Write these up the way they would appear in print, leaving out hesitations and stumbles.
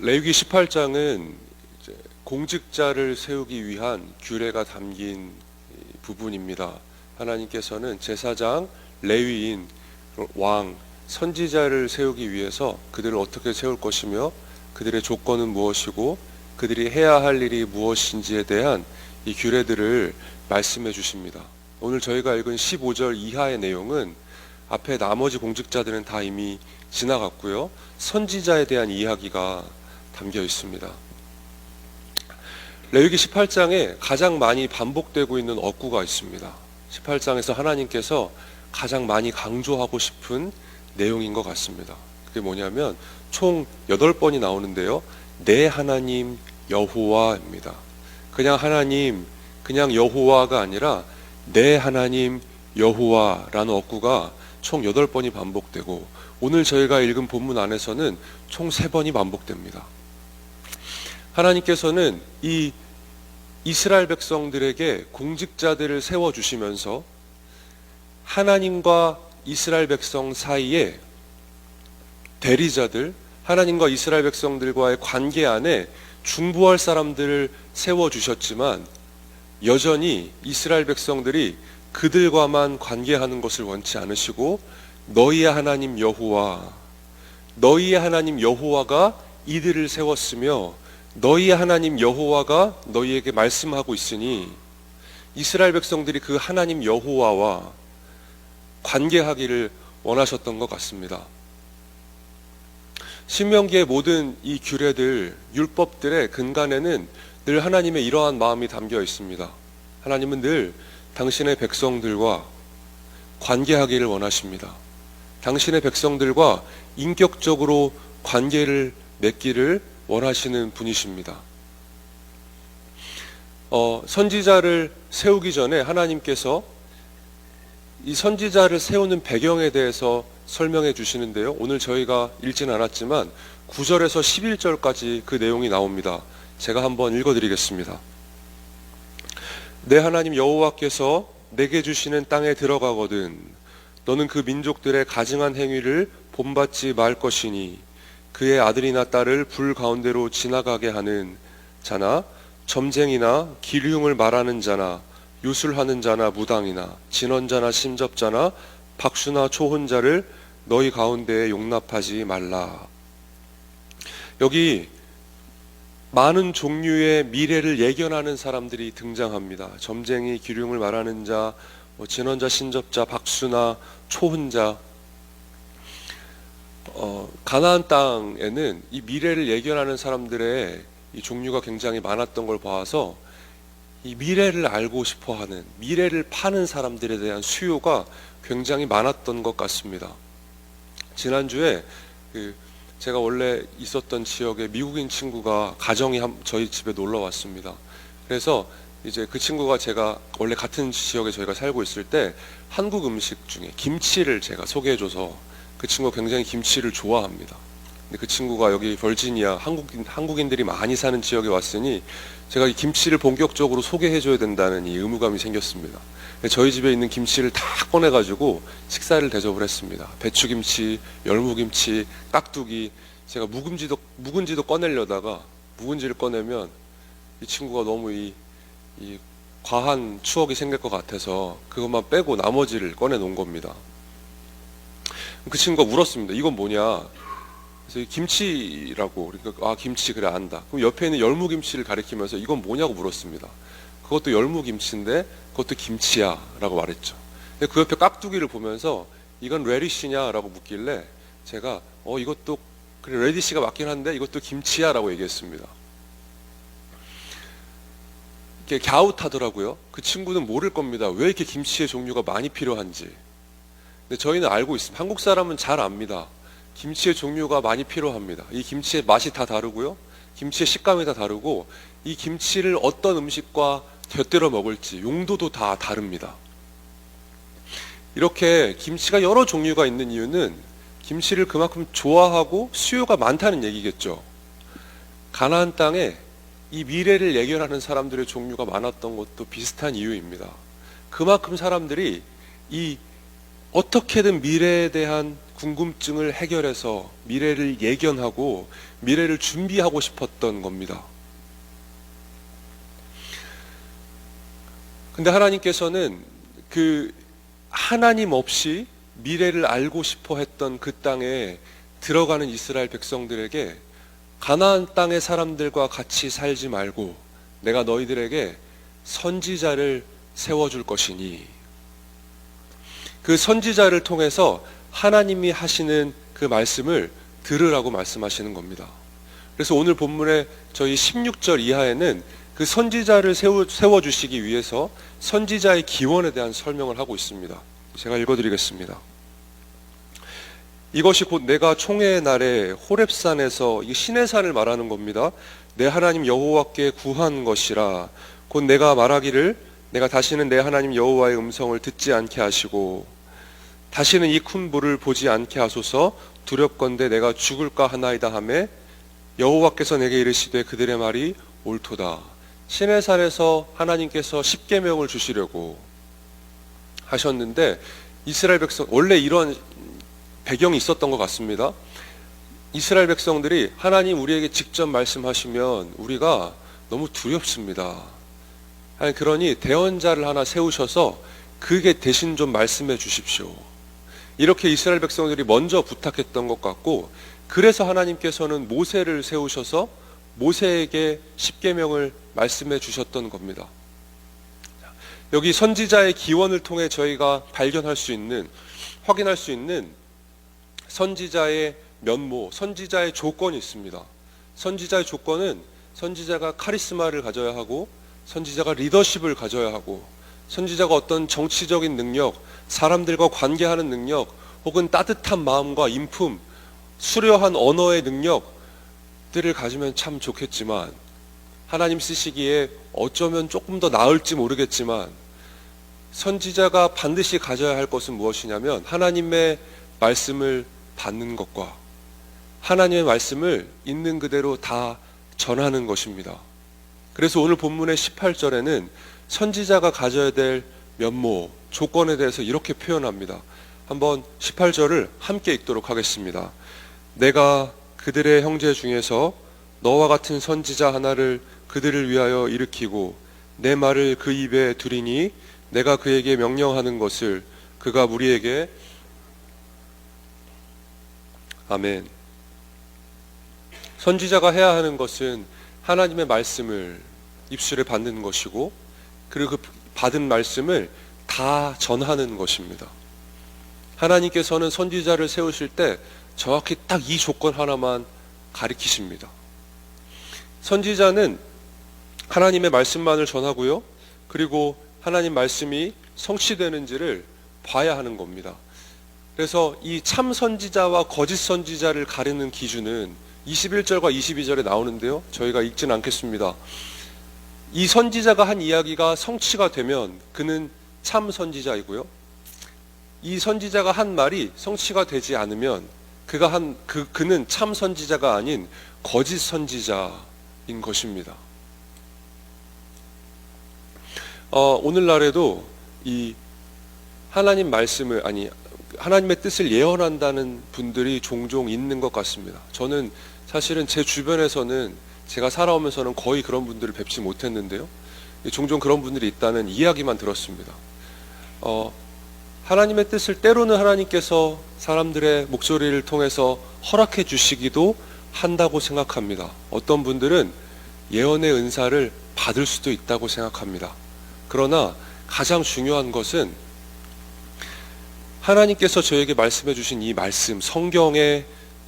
레위기 18장은 공직자를 세우기 위한 규례가 담긴 부분입니다. 하나님께서는 제사장, 레위인, 왕, 선지자를 세우기 위해서 그들을 어떻게 세울 것이며 그들의 조건은 무엇이고 그들이 해야 할 일이 무엇인지에 대한 이 규례들을 말씀해 주십니다. 오늘 저희가 읽은 15절 이하의 내용은 앞에 나머지 공직자들은 다 이미 지나갔고요. 선지자에 대한 이야기가 담겨 있습니다. 레위기 18장에 가장 많이 반복되고 있는 어구가 있습니다. 18장에서 하나님께서 가장 많이 강조하고 싶은 내용인 것 같습니다. 그게 뭐냐면 총 8번이 나오는데요. 내 하나님 여호와입니다. 그냥 하나님, 그냥 여호와가 아니라 내 하나님 여호와라는 어구가 총 8번이 반복되고 오늘 저희가 읽은 본문 안에서는 총 3번이 반복됩니다. 하나님께서는 이 이스라엘 백성들에게 공직자들을 세워주시면서 하나님과 이스라엘 백성 사이에 대리자들, 하나님과 이스라엘 백성들과의 관계 안에 중보할 사람들을 세워주셨지만 여전히 이스라엘 백성들이 그들과만 관계하는 것을 원치 않으시고 너희의 하나님 여호와, 너희의 하나님 여호와가 이들을 세웠으며 너희의 하나님 여호와가 너희에게 말씀하고 있으니 이스라엘 백성들이 그 하나님 여호와와 관계하기를 원하셨던 것 같습니다. 신명기의 모든 이 규례들, 율법들의 근간에는 늘 하나님의 이러한 마음이 담겨 있습니다. 하나님은 늘 당신의 백성들과 관계하기를 원하십니다. 당신의 백성들과 인격적으로 관계를 맺기를 원하시는 분이십니다. 선지자를 세우기 전에 하나님께서 이 선지자를 세우는 배경에 대해서 설명해 주시는데요. 오늘 저희가 읽지는 않았지만 9절에서 11절까지 그 내용이 나옵니다. 제가 한번 읽어드리겠습니다. 내 하나님 여호와께서 내게 주시는 땅에 들어가거든 너는 그 민족들의 가증한 행위를 본받지 말 것이니 그의 아들이나 딸을 불 가운데로 지나가게 하는 자나 점쟁이나 기류용을 말하는 자나 유술하는 자나 무당이나 진언자나 심접자나 박수나 초혼자를 너희 가운데에 용납하지 말라. 여기 많은 종류의 미래를 예견하는 사람들이 등장합니다. 점쟁이, 기륭을 말하는 자, 진언자, 신접자, 박수나 초혼자. 가나안 땅에는 이 미래를 예견하는 사람들의 이 종류가 굉장히 많았던 걸 봐서 이 미래를 알고 싶어하는, 미래를 파는 사람들에 대한 수요가 굉장히 많았던 것 같습니다. 지난주에 제가 원래 있었던 지역에 미국인 친구가 가정이 저희 집에 놀러 왔습니다. 그래서 이제 그 친구가 제가 원래 같은 지역에 저희가 살고 있을 때 한국 음식 중에 김치를 제가 소개해줘서 그 친구가 굉장히 김치를 좋아합니다. 근데 그 친구가 여기 버지니아 한국인들이 많이 사는 지역에 왔으니 제가 이 김치를 본격적으로 소개해줘야 된다는 이 의무감이 생겼습니다. 저희 집에 있는 김치를 다 꺼내가지고 식사를 대접을 했습니다. 배추김치, 열무김치, 깍두기. 제가 묵은지도 꺼내려다가 묵은지를 꺼내면 이 친구가 너무 이 과한 추억이 생길 것 같아서 그것만 빼고 나머지를 꺼내 놓은 겁니다. 그 친구가 물었습니다. 이건 뭐냐? 그래서 김치라고. 그러니까 김치 그래 안다. 그럼 옆에 있는 열무김치를 가리키면서 이건 뭐냐고 물었습니다. 그것도 열무김치인데 그것도 김치야 라고 말했죠. 근데 그 옆에 깍두기를 보면서 이건 레디시냐 라고 묻길래 제가 이것도 그래 레디시가 맞긴 한데 이것도 김치야 라고 얘기했습니다. 이렇게 갸웃하더라고요. 그 친구는 모를 겁니다. 왜 이렇게 김치의 종류가 많이 필요한지. 근데 저희는 알고 있습니다. 한국 사람은 잘 압니다. 김치의 종류가 많이 필요합니다. 이 김치의 맛이 다 다르고요. 김치의 식감이 다 다르고 이 김치를 어떤 음식과 곁들여 먹을지 용도도 다 다릅니다. 이렇게 김치가 여러 종류가 있는 이유는 김치를 그만큼 좋아하고 수요가 많다는 얘기겠죠. 가나안 땅에 이 미래를 예견하는 사람들의 종류가 많았던 것도 비슷한 이유입니다. 그만큼 사람들이 이 어떻게든 미래에 대한 궁금증을 해결해서 미래를 예견하고 미래를 준비하고 싶었던 겁니다. 근데 하나님께서는 그 하나님 없이 미래를 알고 싶어 했던 그 땅에 들어가는 이스라엘 백성들에게 가나안 땅의 사람들과 같이 살지 말고 내가 너희들에게 선지자를 세워줄 것이니, 그 선지자를 통해서 하나님이 하시는 그 말씀을 들으라고 말씀하시는 겁니다. 그래서 오늘 본문에 저희 16절 이하에는 그 선지자를 세워주시기 위해서 선지자의 기원에 대한 설명을 하고 있습니다. 제가 읽어드리겠습니다. 이것이 곧 내가 총회의 날에 호렙산에서, 이 시내산을 말하는 겁니다. 내 하나님 여호와께 구한 것이라. 곧 내가 말하기를 내가 다시는 내 하나님 여호와의 음성을 듣지 않게 하시고 다시는 이 큰 불을 보지 않게 하소서. 두렵건대 내가 죽을까 하나이다 하매 여호와께서 내게 이르시되 그들의 말이 옳도다. 시내산에서 하나님께서 십계명을 주시려고 하셨는데 이스라엘 백성, 원래 이런 배경이 있었던 것 같습니다. 이스라엘 백성들이 하나님 우리에게 직접 말씀하시면 우리가 너무 두렵습니다. 그러니 대언자를 하나 세우셔서 그게 대신 좀 말씀해 주십시오. 이렇게 이스라엘 백성들이 먼저 부탁했던 것 같고, 그래서 하나님께서는 모세를 세우셔서 모세에게 십계명을 말씀해 주셨던 겁니다. 여기 선지자의 기원을 통해 저희가 발견할 수 있는, 확인할 수 있는 선지자의 면모, 선지자의 조건이 있습니다. 선지자의 조건은 선지자가 카리스마를 가져야 하고, 선지자가 리더십을 가져야 하고, 선지자가 어떤 정치적인 능력, 사람들과 관계하는 능력, 혹은 따뜻한 마음과 인품, 수려한 언어의 능력들을 가지면 참 좋겠지만, 하나님 쓰시기에 어쩌면 조금 더 나을지 모르겠지만, 선지자가 반드시 가져야 할 것은 무엇이냐면 하나님의 말씀을 받는 것과 하나님의 말씀을 있는 그대로 다 전하는 것입니다. 그래서 오늘 본문의 18절에는 선지자가 가져야 될 면모, 조건에 대해서 이렇게 표현합니다. 한번 18절을 함께 읽도록 하겠습니다. 내가 그들의 형제 중에서 너와 같은 선지자 하나를 그들을 위하여 일으키고 내 말을 그 입에 두리니 내가 그에게 명령하는 것을 그가 우리에게. 아멘. 선지자가 해야 하는 것은 하나님의 말씀을 입술에 받는 것이고, 그리고 그 받은 말씀을 다 전하는 것입니다. 하나님께서는 선지자를 세우실 때 정확히 딱 이 조건 하나만 가리키십니다. 선지자는 하나님의 말씀만을 전하고요, 그리고 하나님 말씀이 성취되는지를 봐야 하는 겁니다. 그래서 이 참 선지자와 거짓 선지자를 가리는 기준은 21절과 22절에 나오는데요, 저희가 읽지는 않겠습니다. 이 선지자가 한 이야기가 성취가 되면 그는 참 선지자이고요, 이 선지자가 한 말이 성취가 되지 않으면 그는 참 선지자가 아닌 거짓 선지자인 것입니다. 오늘날에도 이 하나님 말씀을, 하나님의 뜻을 예언한다는 분들이 종종 있는 것 같습니다. 저는 사실은 제 주변에서는 제가 살아오면서는 거의 그런 분들을 뵙지 못했는데요, 종종 그런 분들이 있다는 이야기만 들었습니다. 하나님의 뜻을 때로는 하나님께서 사람들의 목소리를 통해서 허락해 주시기도 한다고 생각합니다. 어떤 분들은 예언의 은사를 받을 수도 있다고 생각합니다. 그러나 가장 중요한 것은 하나님께서 저에게 말씀해 주신 이 말씀, 성경의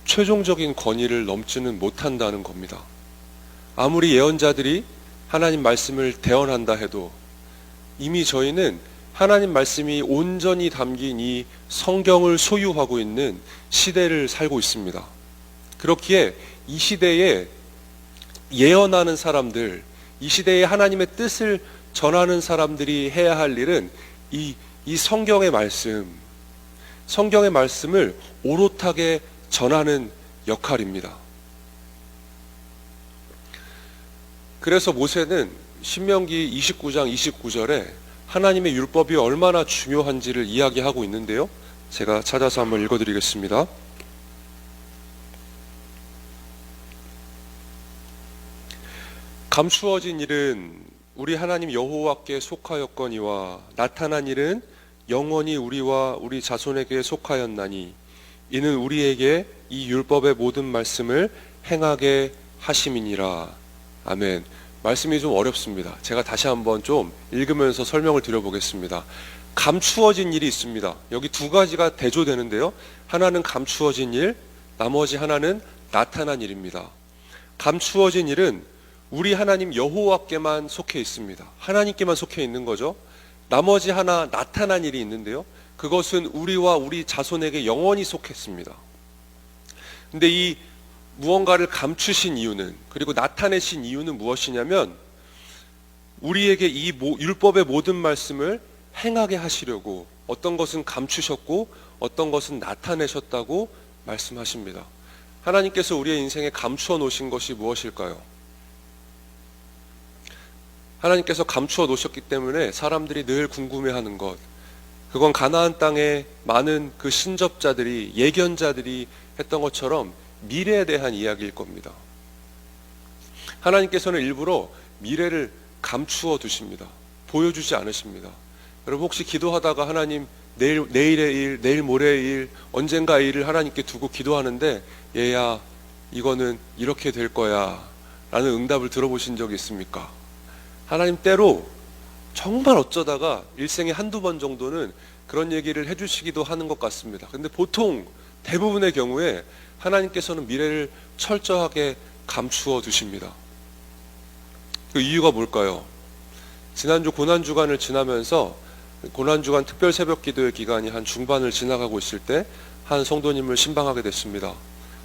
최종적인 권위를 넘지는 못한다는 겁니다. 아무리 예언자들이 하나님 말씀을 대언한다 해도 이미 저희는 하나님 말씀이 온전히 담긴 이 성경을 소유하고 있는 시대를 살고 있습니다. 그렇기에 이 시대에 예언하는 사람들, 이 시대에 하나님의 뜻을 전하는 사람들이 해야 할 일은 이 성경의 말씀을 오롯하게 전하는 역할입니다. 그래서 모세는 신명기 29장 29절에 하나님의 율법이 얼마나 중요한지를 이야기하고 있는데요, 제가 찾아서 한번 읽어드리겠습니다. 감추어진 일은 우리 하나님 여호와께 속하였거니와 나타난 일은 영원히 우리와 우리 자손에게 속하였나니 이는 우리에게 이 율법의 모든 말씀을 행하게 하심이니라. 아멘. 말씀이 좀 어렵습니다. 제가 다시 한번 좀 읽으면서 설명을 드려보겠습니다. 감추어진 일이 있습니다. 여기 두 가지가 대조되는데요. 하나는 감추어진 일, 나머지 하나는 나타난 일입니다. 감추어진 일은 우리 하나님 여호와께만 속해 있습니다. 하나님께만 속해 있는 거죠. 나머지 하나 나타난 일이 있는데요. 그것은 우리와 우리 자손에게 영원히 속했습니다. 근데 이 무언가를 감추신 이유는, 그리고 나타내신 이유는 무엇이냐면 우리에게 이 율법의 모든 말씀을 행하게 하시려고 어떤 것은 감추셨고 어떤 것은 나타내셨다고 말씀하십니다. 하나님께서 우리의 인생에 감추어 놓으신 것이 무엇일까요? 하나님께서 감추어 놓으셨기 때문에 사람들이 늘 궁금해하는 것, 그건 가나안 땅에 많은 그 신접자들이, 예견자들이 했던 것처럼 미래에 대한 이야기일 겁니다. 하나님께서는 일부러 미래를 감추어 두십니다. 보여주지 않으십니다. 여러분 혹시 기도하다가 하나님 내일의 일, 내일 모레의 일, 언젠가의 일을 하나님께 두고 기도하는데 얘야 이거는 이렇게 될 거야 라는 응답을 들어보신 적이 있습니까? 하나님 때로 정말 어쩌다가 일생에 한두 번 정도는 그런 얘기를 해주시기도 하는 것 같습니다. 근데 보통 대부분의 경우에 하나님께서는 미래를 철저하게 감추어 두십니다. 그 이유가 뭘까요? 지난주 고난주간을 지나면서 고난주간 특별 새벽 기도의 기간이 한 중반을 지나가고 있을 때 한 성도님을 신방하게 됐습니다.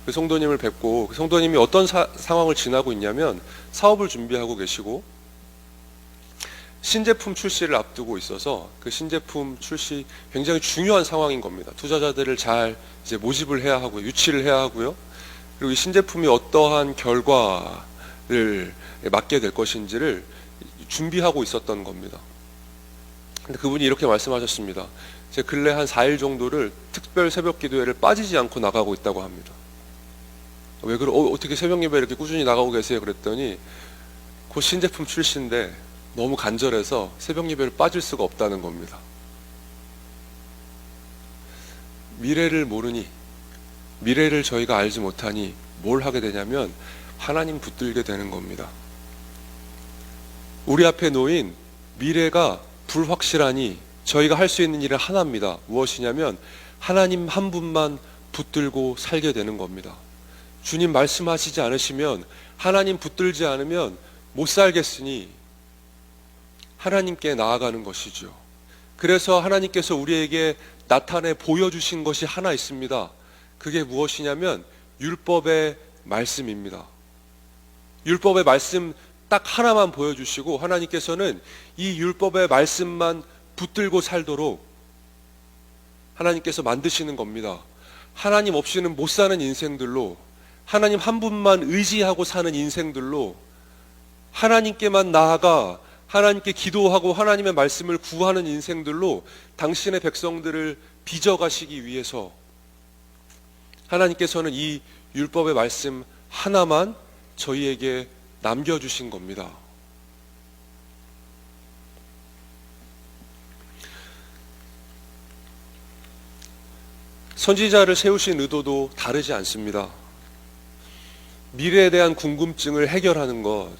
그 성도님을 뵙고 그 성도님이 어떤 상황을 지나고 있냐면 사업을 준비하고 계시고 신제품 출시를 앞두고 있어서 그 신제품 출시 굉장히 중요한 상황인 겁니다. 투자자들을 잘 이제 모집을 해야 하고요. 유치를 해야 하고요. 그리고 이 신제품이 어떠한 결과를 맞게 될 것인지를 준비하고 있었던 겁니다. 근데 그분이 이렇게 말씀하셨습니다. 제 근래 한 4일 정도를 특별 새벽 기도회를 빠지지 않고 나가고 있다고 합니다. 왜 어떻게 새벽 예배 이렇게 꾸준히 나가고 계세요? 그랬더니 곧 신제품 출시인데 너무 간절해서 새벽 예배를 빠질 수가 없다는 겁니다. 미래를 모르니, 미래를 저희가 알지 못하니 뭘 하게 되냐면 하나님 붙들게 되는 겁니다. 우리 앞에 놓인 미래가 불확실하니 저희가 할 수 있는 일은 하나입니다. 무엇이냐면 하나님 한 분만 붙들고 살게 되는 겁니다. 주님 말씀하시지 않으시면, 하나님 붙들지 않으면 못 살겠으니 하나님께 나아가는 것이죠. 그래서 하나님께서 우리에게 나타내 보여주신 것이 하나 있습니다. 그게 무엇이냐면 율법의 말씀입니다. 율법의 말씀 딱 하나만 보여주시고 하나님께서는 이 율법의 말씀만 붙들고 살도록 하나님께서 만드시는 겁니다. 하나님 없이는 못 사는 인생들로, 하나님 한 분만 의지하고 사는 인생들로, 하나님께만 나아가 하나님께 기도하고 하나님의 말씀을 구하는 인생들로 당신의 백성들을 빚어가시기 위해서 하나님께서는 이 율법의 말씀 하나만 저희에게 남겨주신 겁니다. 선지자를 세우신 의도도 다르지 않습니다. 미래에 대한 궁금증을 해결하는 것,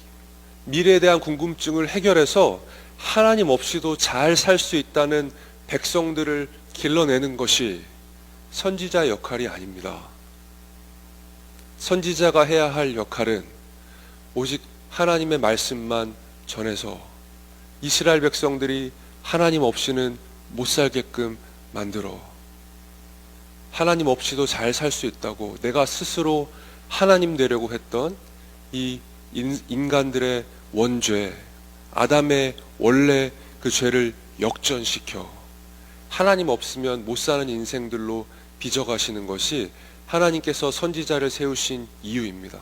미래에 대한 궁금증을 해결해서 하나님 없이도 잘 살 수 있다는 백성들을 길러내는 것이 선지자의 역할이 아닙니다. 선지자가 해야 할 역할은 오직 하나님의 말씀만 전해서 이스라엘 백성들이 하나님 없이는 못 살게끔 만들어 하나님 없이도 잘 살 수 있다고 내가 스스로 하나님 되려고 했던 이 인간들의 원죄, 아담의 원래 그 죄를 역전시켜 하나님 없으면 못 사는 인생들로 빚어가시는 것이 하나님께서 선지자를 세우신 이유입니다.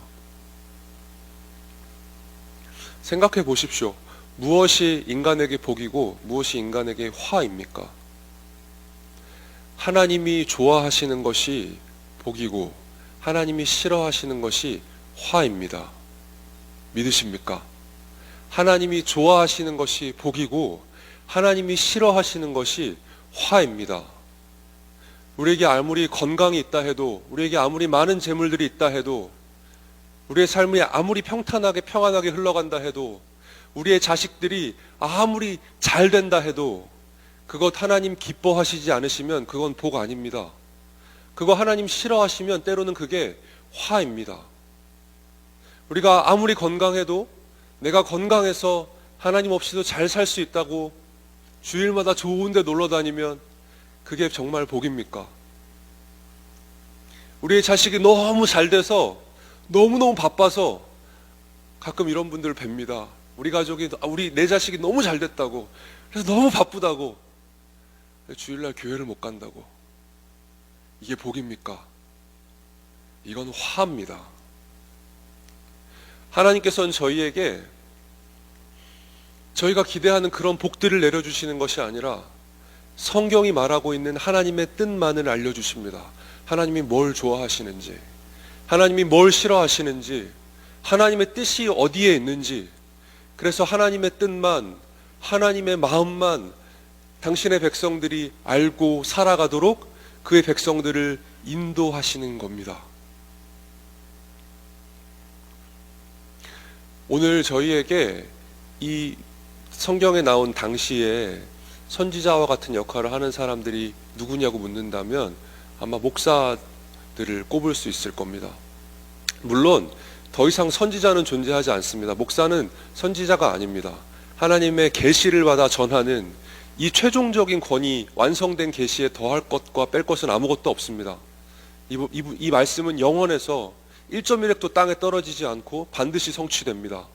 생각해 보십시오. 무엇이 인간에게 복이고 무엇이 인간에게 화입니까? 하나님이 좋아하시는 것이 복이고 하나님이 싫어하시는 것이 화입니다. 믿으십니까? 하나님이 좋아하시는 것이 복이고 하나님이 싫어하시는 것이 화입니다. 우리에게 아무리 건강이 있다 해도, 우리에게 아무리 많은 재물들이 있다 해도, 우리의 삶이 아무리 평탄하게 평안하게 흘러간다 해도, 우리의 자식들이 아무리 잘 된다 해도 그것 하나님 기뻐하시지 않으시면 그건 복 아닙니다. 그거 하나님 싫어하시면 때로는 그게 화입니다. 우리가 아무리 건강해도, 내가 건강해서 하나님 없이도 잘 살 수 있다고 주일마다 좋은 데 놀러 다니면 그게 정말 복입니까? 우리의 자식이 너무 잘 돼서 너무너무 바빠서 가끔 이런 분들을 뵙니다. 우리 가족이, 내 자식이 너무 잘 됐다고, 그래서 너무 바쁘다고 주일날 교회를 못 간다고. 이게 복입니까? 이건 화입니다. 하나님께서는 저희에게 저희가 기대하는 그런 복들을 내려주시는 것이 아니라 성경이 말하고 있는 하나님의 뜻만을 알려주십니다. 하나님이 뭘 좋아하시는지, 하나님이 뭘 싫어하시는지, 하나님의 뜻이 어디에 있는지, 그래서 하나님의 뜻만, 하나님의 마음만 당신의 백성들이 알고 살아가도록 그의 백성들을 인도하시는 겁니다. 오늘 저희에게 이 성경에 나온 당시에 선지자와 같은 역할을 하는 사람들이 누구냐고 묻는다면 아마 목사들을 꼽을 수 있을 겁니다. 물론 더 이상 선지자는 존재하지 않습니다. 목사는 선지자가 아닙니다. 하나님의 계시를 받아 전하는 이 최종적인 권위, 완성된 계시에 더할 것과 뺄 것은 아무것도 없습니다. 이 말씀은 영원해서 1.1획도 땅에 떨어지지 않고 반드시 성취됩니다.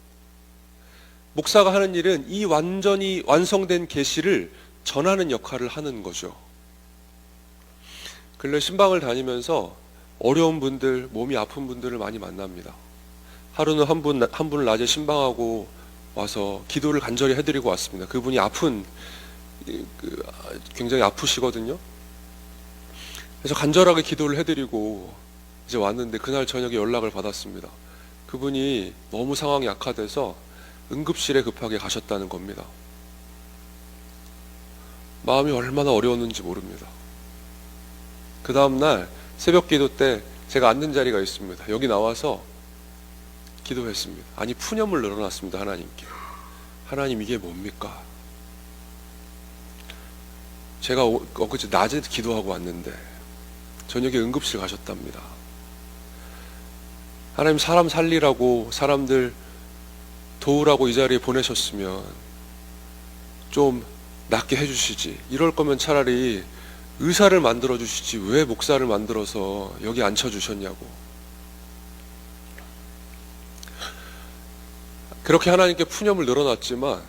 목사가 하는 일은 이 완전히 완성된 계시를 전하는 역할을 하는 거죠. 근래 신방을 다니면서 어려운 분들, 몸이 아픈 분들을 많이 만납니다. 하루는 한 분 낮에 신방하고 와서 기도를 간절히 해드리고 왔습니다. 그분이 굉장히 아프시거든요. 그래서 간절하게 기도를 해드리고 이제 왔는데 그날 저녁에 연락을 받았습니다. 그분이 너무 상황이 악화돼서 응급실에 급하게 가셨다는 겁니다. 마음이 얼마나 어려웠는지 모릅니다. 그 다음날 새벽 기도 때 제가 앉는 자리가 있습니다. 여기 나와서 기도했습니다. 아니, 푸념을 늘어놨습니다. 하나님께. 하나님, 이게 뭡니까? 제가 엊그제 낮에 기도하고 왔는데 저녁에 응급실 가셨답니다. 하나님, 사람 살리라고, 사람들 도우라고 이 자리에 보내셨으면 좀 낫게 해주시지. 이럴 거면 차라리 의사를 만들어 주시지 왜 목사를 만들어서 여기 앉혀주셨냐고. 그렇게 하나님께 푸념을 늘어놨지만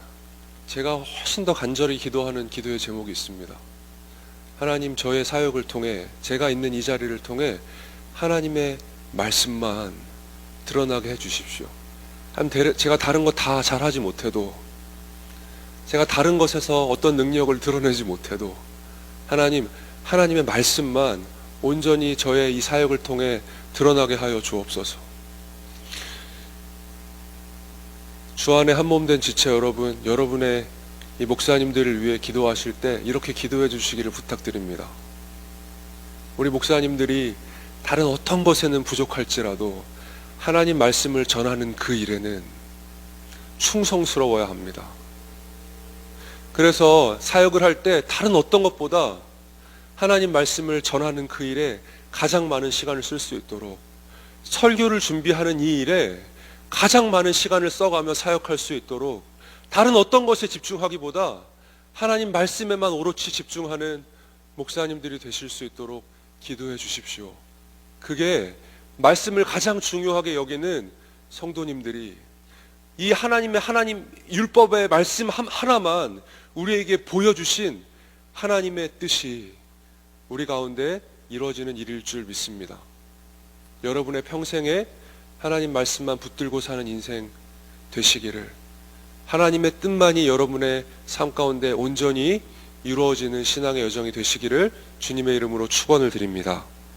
제가 훨씬 더 간절히 기도하는 기도의 제목이 있습니다. 하나님, 저의 사역을 통해, 제가 있는 이 자리를 통해 하나님의 말씀만 드러나게 해주십시오. 제가 다른 거 다 잘하지 못해도, 제가 다른 것에서 어떤 능력을 드러내지 못해도 하나님의 말씀만 온전히 저의 이 사역을 통해 드러나게 하여 주옵소서. 주 안에 한몸된 지체 여러분, 여러분의 이 목사님들을 위해 기도하실 때 이렇게 기도해 주시기를 부탁드립니다. 우리 목사님들이 다른 어떤 것에는 부족할지라도 하나님 말씀을 전하는 그 일에는 충성스러워야 합니다. 그래서 사역을 할 때 다른 어떤 것보다 하나님 말씀을 전하는 그 일에 가장 많은 시간을 쓸 수 있도록, 설교를 준비하는 이 일에 가장 많은 시간을 써가며 사역할 수 있도록 다른 어떤 것에 집중하기보다 하나님 말씀에만 오롯이 집중하는 목사님들이 되실 수 있도록 기도해 주십시오. 그게 말씀을 가장 중요하게 여기는 성도님들이 이 하나님 율법의 말씀 하나만 우리에게 보여주신 하나님의 뜻이 우리 가운데 이루어지는 일일 줄 믿습니다. 여러분의 평생에 하나님 말씀만 붙들고 사는 인생 되시기를, 하나님의 뜻만이 여러분의 삶 가운데 온전히 이루어지는 신앙의 여정이 되시기를 주님의 이름으로 축원을 드립니다.